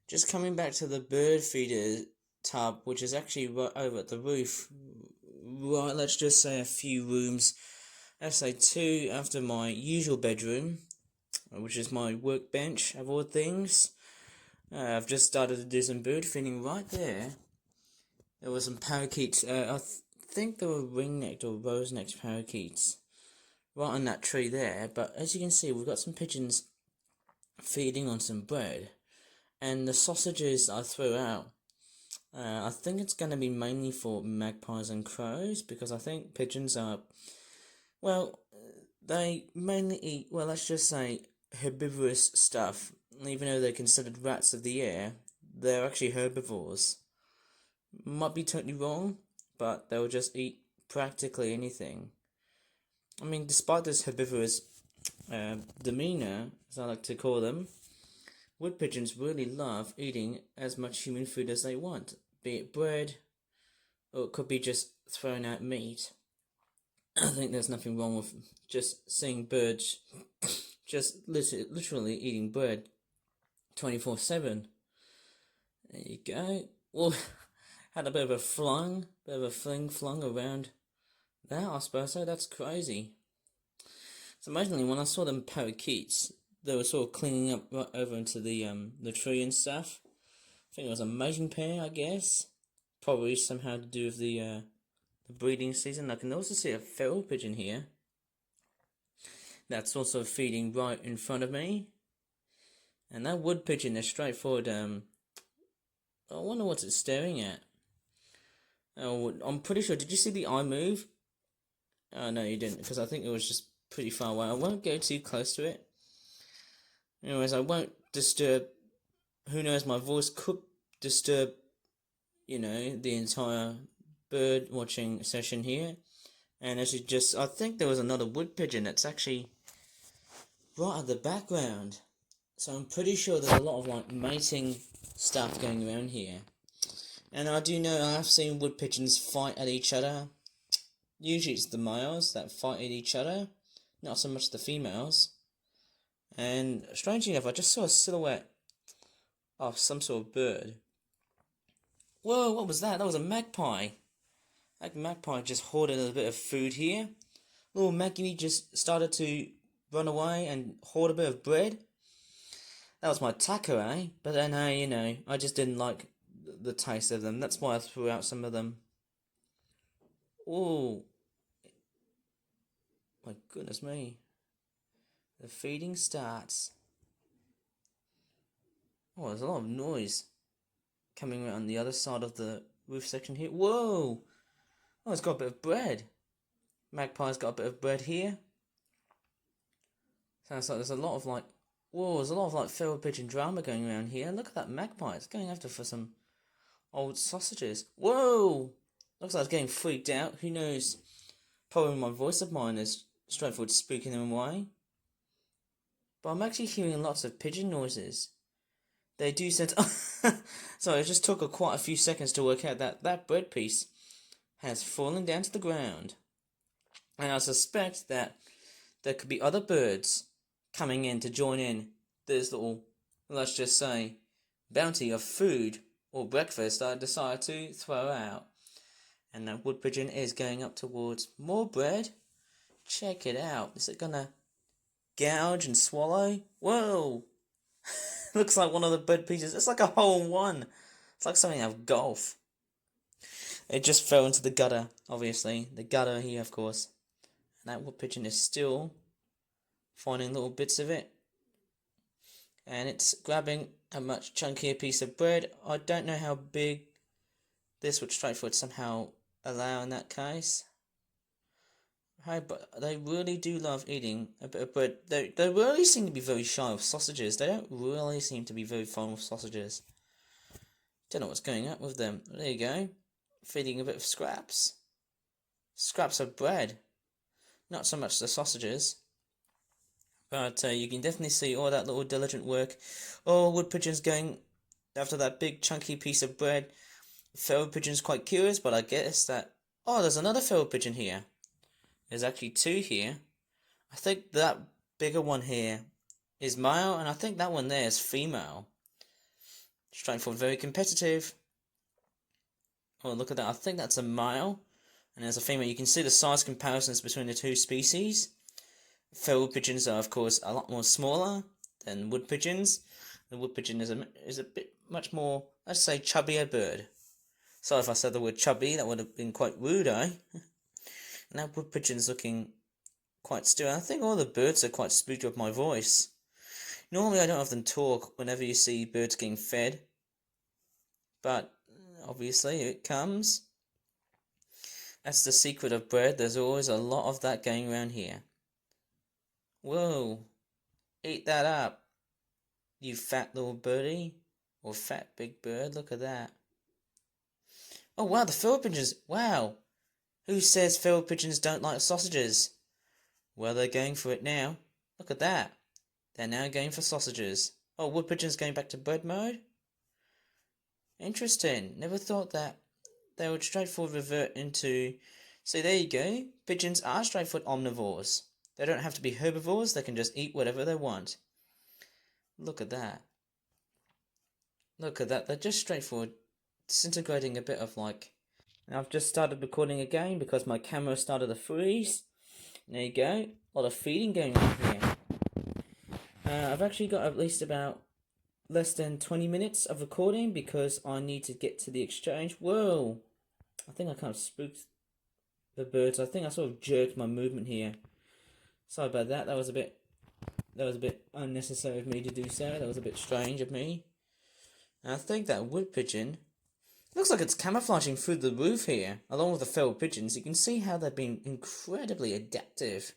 Just coming back to the bird feeder tub, which is actually right over at the roof. Right, let's just say a few rooms. Let's say two after my usual bedroom, which is my workbench of all things. I've just started to do some bird feeding right there. There were some parakeets. I think they were ring-necked or rose-necked parakeets right on that tree there. But as you can see, we've got some pigeons feeding on some bread. And the sausages I threw out, I think it's going to be mainly for magpies and crows, because I think pigeons are, well, they mainly eat, well, let's just say herbivorous stuff. Even though they're considered rats of the air, they're actually herbivores. Might be totally wrong, but they'll just eat practically anything. I mean, despite this herbivorous demeanor, as I like to call them, wood pigeons really love eating as much human food as they want, be it bread, or it could be just thrown out meat. I think there's nothing wrong with just seeing birds just literally eating bread 24/7. There you go. Well, had a bit of a fling flung around that, I suppose so. That's crazy. So amazingly, when I saw them parakeets, they were sort of clinging up right over into the tree and stuff. I think it was a mating pair, I guess. Probably somehow to do with the breeding season. I can also see a feral pigeon here. That's also feeding right in front of me. And that wood pigeon is straightforward. I wonder what it's staring at. Oh, I'm pretty sure. Did you see the eye move? Oh, no, you didn't, because I think it was just pretty far away. I won't go too close to it. Anyways, I won't disturb. Who knows, my voice could disturb, the entire bird watching session here. And as you I think there was another wood pigeon that's actually right at the background. So I'm pretty sure there's a lot of mating stuff going around here. And I do know I've seen wood pigeons fight at each other. Usually it's the males that fight at each other, not so much the females. And strangely enough, I just saw a silhouette of some sort of bird. Whoa, what was that? That was a magpie. That magpie just hoarded a bit of food here. Little Maggie just started to run away and hoard a bit of bread. That was my taco, eh? But then, hey, I just didn't like the taste of them. That's why I threw out some of them. Oh, my goodness me. The feeding starts. Oh, there's a lot of noise coming around the other side of the roof section here. Whoa! Oh, it's got a bit of bread. Magpie's got a bit of bread here. Sounds like there's a lot of whoa, there's a lot of feral pigeon drama going around here. Look at that magpie. It's going after for some old sausages. Whoa! Looks like it's getting freaked out. Who knows? Probably my voice of mine is straightforward spooking them away. But I'm actually hearing lots of pigeon noises. They do sense. Sorry, it just took quite a few seconds to work out that that bread piece has fallen down to the ground. And I suspect that there could be other birds coming in to join in this little, let's just say, bounty of food or breakfast I decided to throw out. And that wood pigeon is going up towards more bread. Check it out. Is it gonna gouge and swallow? Whoa! Looks like one of the bread pieces. It's like a hole in one. It's like something out of golf. It just fell into the gutter, obviously. The gutter here, of course. And that wood pigeon is still finding little bits of it. And it's grabbing a much chunkier piece of bread. I don't know how big this would straightforward somehow allow in that case. Hey, but they really do love eating a bit of bread. They really seem to be very shy of sausages. They don't really seem to be very fond of sausages. Don't know what's going on with them. There you go. Feeding a bit of scraps. Scraps of bread. Not so much the sausages. But you can definitely see all that little diligent work. Oh, wood pigeons going after that big chunky piece of bread. Feral pigeon's quite curious, but I guess that... Oh, there's another feral pigeon here. There's actually two here. I think that bigger one here is male, and I think that one there is female. Straightforward, very competitive. Oh, look at that. I think that's a male. And there's a female. You can see the size comparisons between the two species. Feral pigeons are, of course, a lot more smaller than wood pigeons. The wood pigeon is a bit much more, let's say, chubbier bird. Sorry if I said the word chubby, that would have been quite rude, eh? And that wood pigeon's looking quite still. I think all the birds are quite spooked with my voice. Normally I don't often talk whenever you see birds getting fed. But, obviously, it comes. That's the secret of bread. There's always a lot of that going around here. Whoa. Eat that up, you fat little birdie. Or fat big bird. Look at that. Oh, wow, the feral pigeons. Wow. Who says feral pigeons don't like sausages? Well, they're going for it now. Look at that. They're now going for sausages. Oh, wood pigeons going back to bread mode? Interesting. Never thought that they would straightforward revert into... See, there you go. Pigeons are straightforward omnivores. They don't have to be herbivores. They can just eat whatever they want. Look at that. Look at that. They're just straightforward disintegrating a bit of like... Now I've just started recording again because my camera started to freeze. There you go. A lot of feeding going on here. I've actually got at least about less than 20 minutes of recording because I need to get to the exchange. Whoa! I think I kind of spooked the birds. I think I sort of jerked my movement here. Sorry about that. That was a bit unnecessary of me to do so. That was a bit strange of me. And I think that wood pigeon looks like it's camouflaging through the roof here, along with the feral pigeons. You can see how they've been incredibly adaptive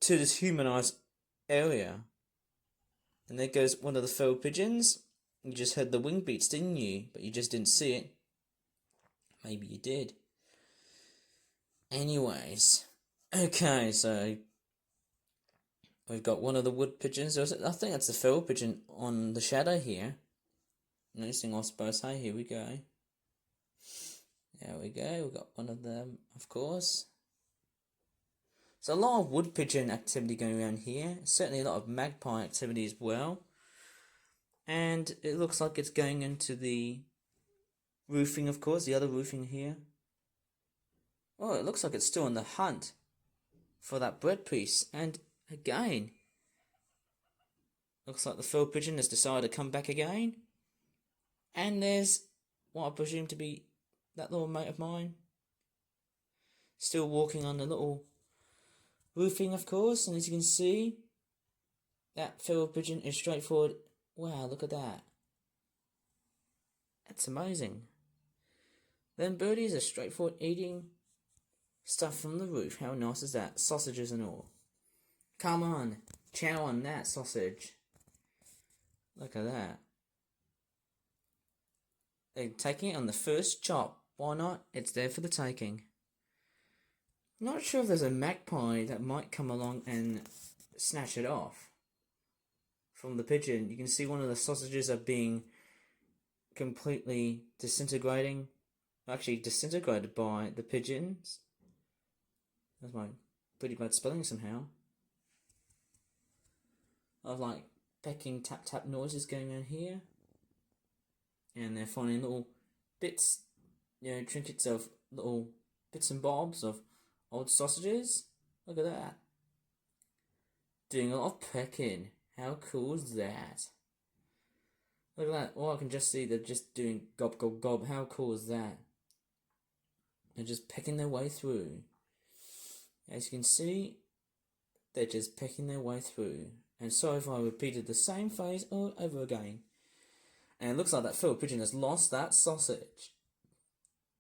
to this humanized area. And there goes one of the feral pigeons. You just heard the wing beats, didn't you? But you just didn't see it. Maybe you did. Anyways. Okay, so we've got one of the wood pigeons. I think that's the feral pigeon on the shadow here. Noticing, I suppose. Hey, here we go. There we go. We've got one of them, of course. So a lot of wood pigeon activity going around here. Certainly a lot of magpie activity as well. And it looks like it's going into the roofing, of course. The other roofing here. Oh, it looks like it's still on the hunt for that bread piece. And again, looks like the feral pigeon has decided to come back again. And there's what I presume to be that little mate of mine. Still walking on the little roofing, of course. And as you can see, that feral pigeon is straightforward. Wow, look at that. That's amazing. Them birdies are straightforward eating stuff from the roof. How nice is that? Sausages and all. Come on, chow on that sausage. Look at that. They're taking it on the first chop. Why not? It's there for the taking. Not sure if there's a magpie that might come along and snatch it off from the pigeon. You can see one of the sausages are being completely disintegrating. Actually disintegrated by the pigeons. That's my pretty bad spelling somehow. Of like pecking tap tap noises going on here. And they're finding little bits, trinkets of little bits and bobs of old sausages. Look at that. Doing a lot of pecking. How cool is that? Look at that. Oh, I can just see they're just doing gob, gob, gob. How cool is that? They're just pecking their way through. As you can see, they're just pecking their way through. And sorry if I repeated the same phrase all over again. And it looks like that feral pigeon has lost that sausage.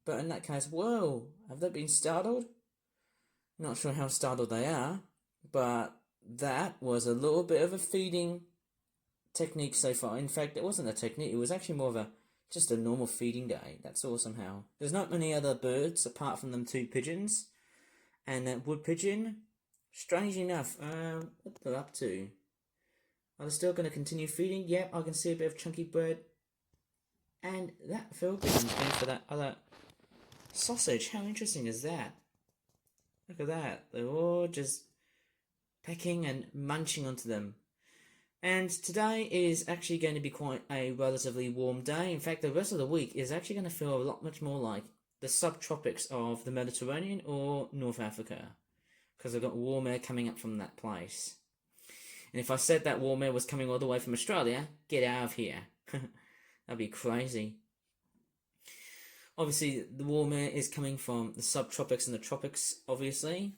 But in that case, whoa, have they been startled? Not sure how startled they are, but that was a little bit of a feeding technique so far. In fact, it wasn't a technique, it was actually more of just a normal feeding day. That's all somehow. There's not many other birds apart from them two pigeons. And that wood pigeon, strange enough, what they're up to. Are they still going to continue feeding? Yep, I can see a bit of chunky bread. And that feral pigeon's going for that other sausage. How interesting is that? Look at that. They're all just pecking and munching onto them. And today is actually going to be quite a relatively warm day. In fact, the rest of the week is actually going to feel a lot much more like the subtropics of the Mediterranean or North Africa, because I've got warm air coming up from that place. And if I said that warm air was coming all the way from Australia, get out of here. That'd be crazy. Obviously, the warm air is coming from the subtropics and the tropics, obviously,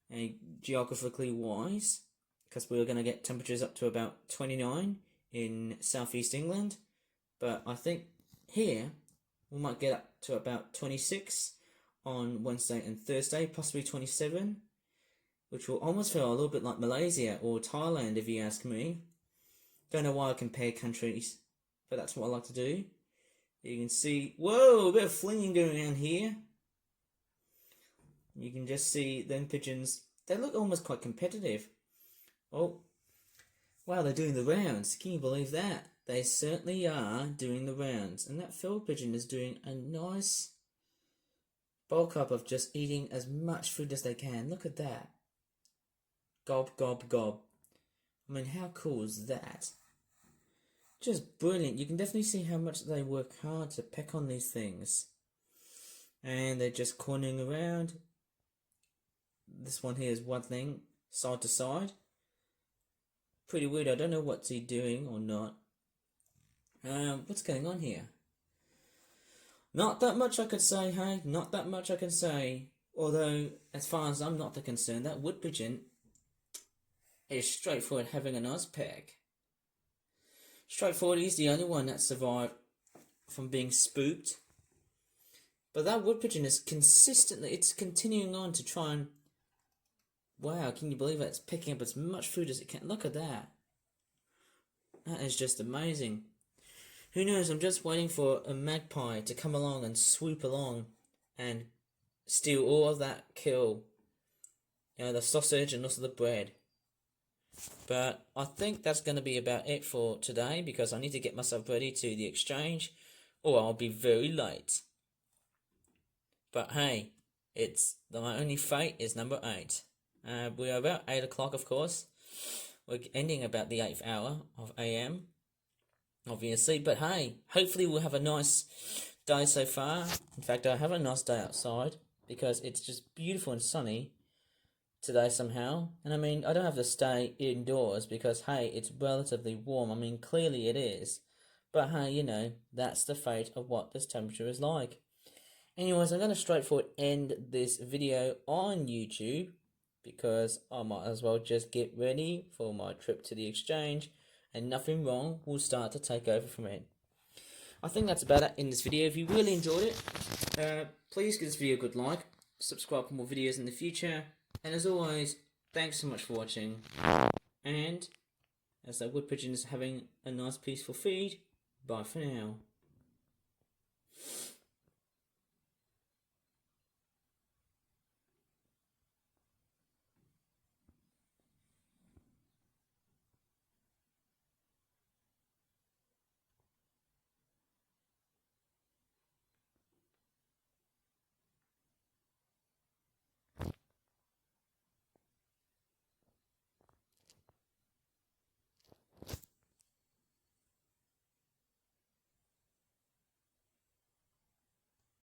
and geographically wise, because we're going to get temperatures up to about 29 in southeast England. But I think here we might get up to about 26 on Wednesday and Thursday, possibly 27, which will almost feel a little bit like Malaysia or Thailand if you ask me. Don't know why I compare countries, but that's what I like to do. You can see, whoa, a bit of flinging going on here. You can just see them pigeons, they look almost quite competitive. Oh, wow, they're doing the rounds. Can you believe that? They certainly are doing the rounds. And that field pigeon is doing a nice bulk up of just eating as much food as they can. Look at that. Gob, gob, gob. I mean, how cool is that? Just brilliant. You can definitely see how much they work hard to peck on these things. And they're just cornering around. This one here is waddling side to side. Pretty weird. I don't know what's he doing or not. What's going on here? Not that much I could say, hey? Not that much I can say. Although, as far as I'm not concerned, that wood pigeon is straightforward having a nice peck. Straightforward, he's the only one that survived from being spooked. But that wood pigeon is it's continuing on to try and... Wow, can you believe that? It's picking up as much food as it can. Look at that. That is just amazing. Who knows, I'm just waiting for a magpie to come along and swoop along and steal all of that kill. You know, the sausage and also the bread. But I think that's going to be about it for today, because I need to get myself ready to the exchange or I'll be very late. But hey, my only fate is number 8. We are about 8 o'clock, of course. We're ending about the 8th hour of AM, obviously. But hey, hopefully we'll have a nice day so far. In fact, I have a nice day outside because it's just beautiful and sunny today somehow. And I mean, I don't have to stay indoors because, hey, it's relatively warm. I mean, clearly it is. But hey, you know, that's the fate of what this temperature is like. Anyways, I'm going to straightforward end this video on YouTube, because I might as well just get ready for my trip to the exchange, and nothing wrong will start to take over from it. I think that's about it in this video. If you really enjoyed it, please give this video a good like, subscribe for more videos in the future, and as always, thanks so much for watching, and as that wood pigeon is having a nice peaceful feed, bye for now.